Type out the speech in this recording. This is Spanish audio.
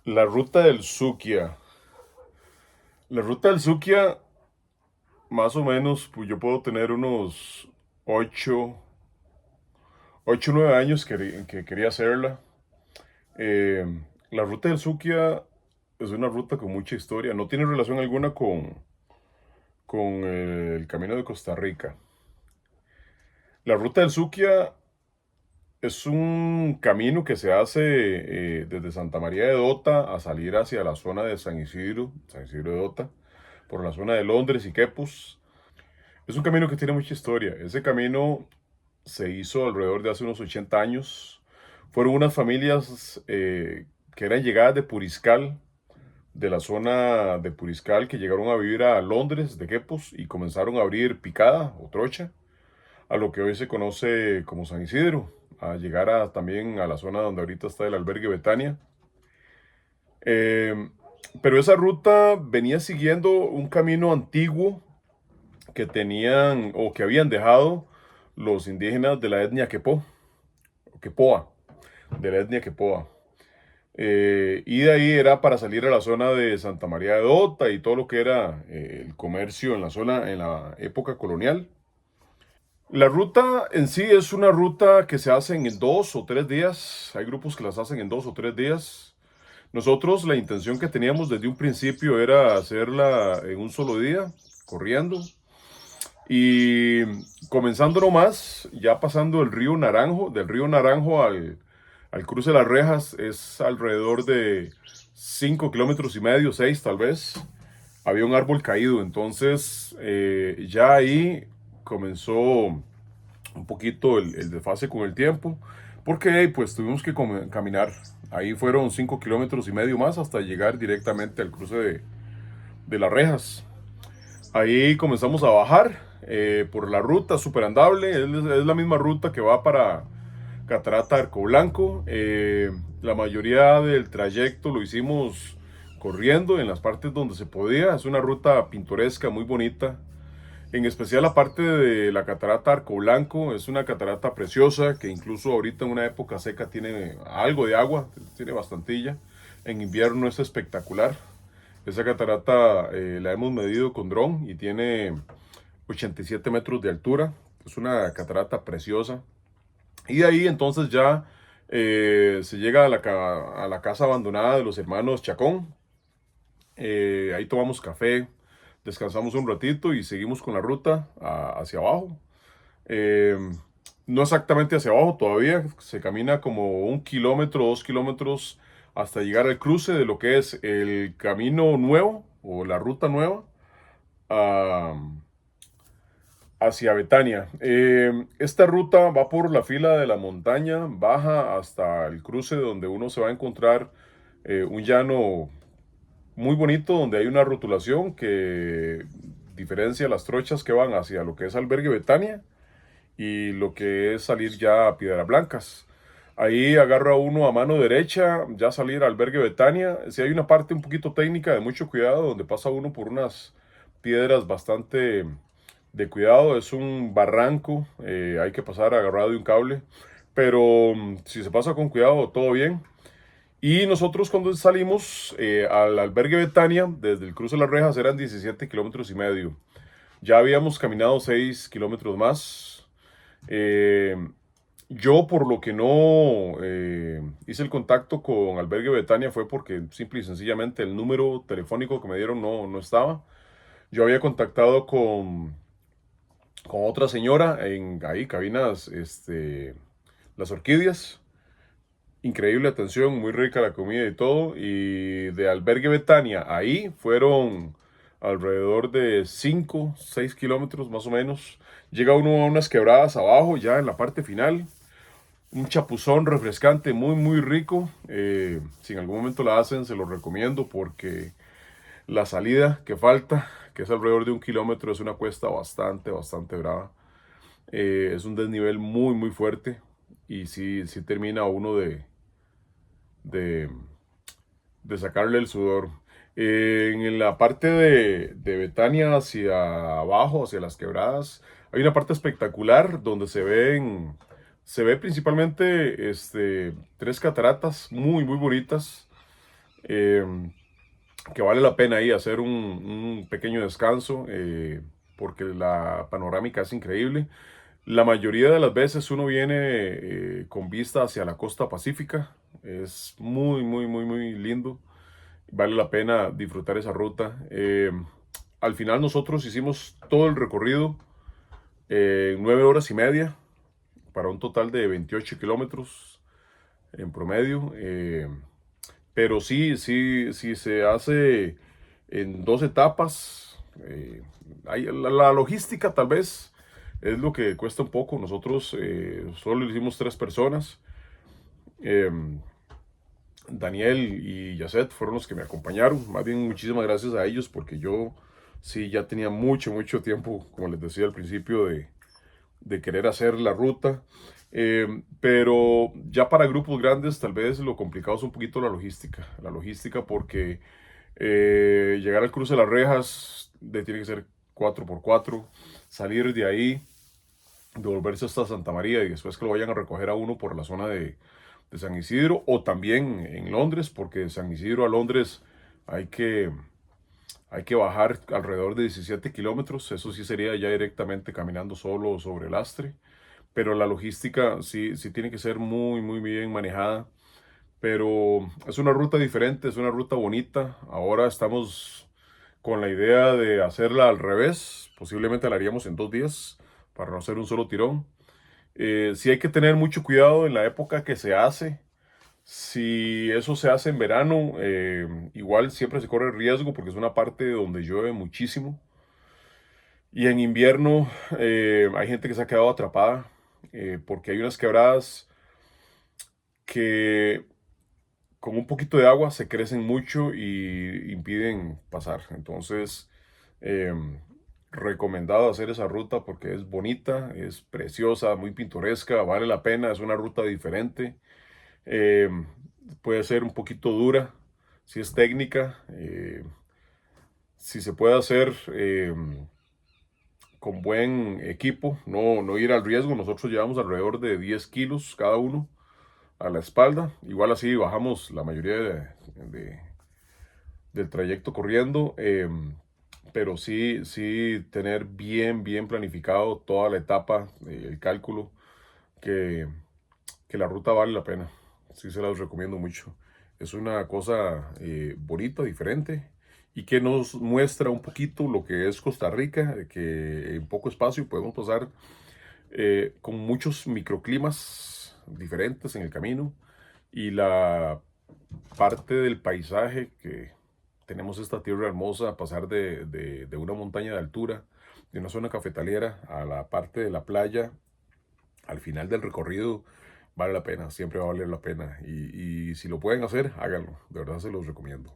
La ruta del Suquia. La ruta del Suquia, más o menos, pues yo puedo tener unos 8, 8 9 años que quería hacerla. Eh, la ruta del Suquia es una ruta con mucha historia. No tiene relación alguna con el Camino de Costa Rica. La ruta del Suquia es un camino que se hace desde Santa María de Dota a salir hacia la zona de San Isidro de Dota, por la zona de Londres y Quepos. Es un camino que tiene mucha historia. Ese camino se hizo alrededor de hace unos 80 años. Fueron unas familias que eran llegadas de Puriscal, de la zona de Puriscal, que llegaron a vivir a Londres, de Quepos, y comenzaron a abrir picada o trocha, a lo que hoy se conoce como San Isidro, a llegar también a la zona donde ahorita está el albergue Betania. Eh, pero esa ruta venía siguiendo un camino antiguo que tenían o que habían dejado los indígenas de la etnia Quepoa, de la etnia Quepoa. Y de ahí era para salir a la zona de Santa María de Dota y todo lo que era el comercio en la zona en la época colonial. La ruta en sí es una ruta que se hace en 2 o 3 días. Hay grupos que las hacen en 2 o 3 días. Nosotros la intención que teníamos desde un principio era hacerla en un solo día, corriendo. Y comenzando nomás, ya pasando el río Naranjo, del río Naranjo al cruce de las rejas, es alrededor de 5 kilómetros y medio, 6 tal vez. Había un árbol caído, entonces ya ahí comenzó un poquito el desfase con el tiempo, porque pues tuvimos que caminar. Ahí fueron 5 kilómetros y medio más hasta llegar directamente al cruce de las rejas. Ahí comenzamos a bajar por la ruta súper andable. Es la misma ruta que va para Catarata Arco Blanco. La mayoría del trayecto lo hicimos corriendo en las partes donde se podía. Es una ruta pintoresca, muy bonita. En especial la parte de la Catarata Arco Blanco. Es una catarata preciosa que incluso ahorita en una época seca tiene algo de agua, tiene bastantilla. En invierno es espectacular. Esa catarata la hemos medido con dron y tiene 87 metros de altura. Es una catarata preciosa. Y de ahí entonces ya se llega a la casa abandonada de los hermanos Chacón. Ahí tomamos café, descansamos un ratito y seguimos con la ruta hacia abajo. Eh, no exactamente hacia abajo todavía, se camina como 1 kilómetro, 2 kilómetros hasta llegar al cruce de lo que es el camino nuevo o la ruta nueva ah, hacia Betania. Esta ruta va por la fila de la montaña, baja hasta el cruce donde uno se va a encontrar un llano muy bonito donde hay una rotulación que diferencia las trochas que van hacia lo que es Albergue Betania y lo que es salir ya a Piedras Blancas. Ahí agarra uno a mano derecha, ya salir al Albergue Betania. Si hay una parte un poquito técnica de mucho cuidado, donde pasa uno por unas piedras bastante de cuidado, es un barranco, hay que pasar agarrado de un cable, pero si se pasa con cuidado, todo bien. Y nosotros cuando salimos al Albergue Betania, desde el cruce de las rejas eran 17 kilómetros y medio. Ya habíamos caminado 6 kilómetros más. Eh, yo por lo que no hice el contacto con Albergue Betania fue porque simple y sencillamente el número telefónico que me dieron no estaba. Yo había contactado con otra señora en ahí, cabinas, Las Orquídeas. Increíble atención, muy rica la comida y todo. Y de Albergue Betania, ahí fueron alrededor de 5 6 kilómetros más o menos. Llega uno a unas quebradas abajo, ya en la parte final. Un chapuzón refrescante, muy, muy rico. Si en algún momento la hacen, se lo recomiendo porque la salida que falta, que es alrededor de 1 kilómetro, es una cuesta bastante, bastante brava. Es un desnivel muy, muy fuerte. Y sí, sí termina uno de, de sacarle el sudor. En la parte de Betania hacia abajo, hacia las quebradas, hay una parte espectacular donde se ve principalmente tres cataratas muy, muy bonitas. eh, que vale la pena ahí hacer un pequeño descanso, porque la panorámica es increíble. La mayoría de las veces uno viene con vista hacia la costa pacífica. Es muy, muy, muy, muy lindo. Vale la pena disfrutar esa ruta. Al final nosotros hicimos todo el recorrido en 9 horas y media para un total de 28 kilómetros en promedio. Pero sí, sí, sí se hace en dos etapas. La logística tal vez es lo que cuesta un poco. Nosotros solo lo hicimos 3 personas. Eh, Daniel y Yasset fueron los que me acompañaron. Más bien muchísimas gracias a ellos porque yo sí ya tenía mucho, mucho tiempo, como les decía al principio, de querer hacer la ruta. Pero ya para grupos grandes tal vez lo complicado es un poquito la logística. La logística porque llegar al cruce de las rejas tiene que ser 4x4, salir de ahí, devolverse hasta Santa María y después que lo vayan a recoger a uno por la zona de San Isidro o también en Londres, porque de San Isidro a Londres hay que, hay que bajar alrededor de 17 kilómetros. Eso sí sería ya directamente caminando solo sobre el Astre, pero la logística sí, sí tiene que ser muy, muy bien manejada. Pero es una ruta diferente, es una ruta bonita. Ahora estamos con la idea de hacerla al revés. Posiblemente la haríamos en 2 días para no hacer un solo tirón. Sí hay que tener mucho cuidado en la época que se hace. Si eso se hace en verano, igual siempre se corre riesgo porque es una parte donde llueve muchísimo. Y en invierno hay gente que se ha quedado atrapada porque hay unas quebradas que con un poquito de agua se crecen mucho y impiden pasar. Entonces, eh, recomendado hacer esa ruta porque es bonita, es preciosa, muy pintoresca, vale la pena, es una ruta diferente. Eh, Puede ser un poquito dura, si es técnica, si se puede hacer con buen equipo, no ir al riesgo. Nosotros llevamos alrededor de 10 kilos cada uno a la espalda. Igual así bajamos la mayoría de- del trayecto corriendo, pero sí, sí tener bien, bien planificado toda la etapa, el cálculo, que, que la ruta vale la pena. Sí se las recomiendo mucho. Es una cosa bonita, diferente y que nos muestra un poquito lo que es Costa Rica, que en poco espacio podemos pasar con muchos microclimas diferentes en el camino y la parte del paisaje que tenemos esta tierra hermosa, pasar de una montaña de altura, de una zona cafetalera a la parte de la playa, al final del recorrido, vale la pena, siempre va a valer la pena. Y si lo pueden hacer, háganlo, de verdad se los recomiendo.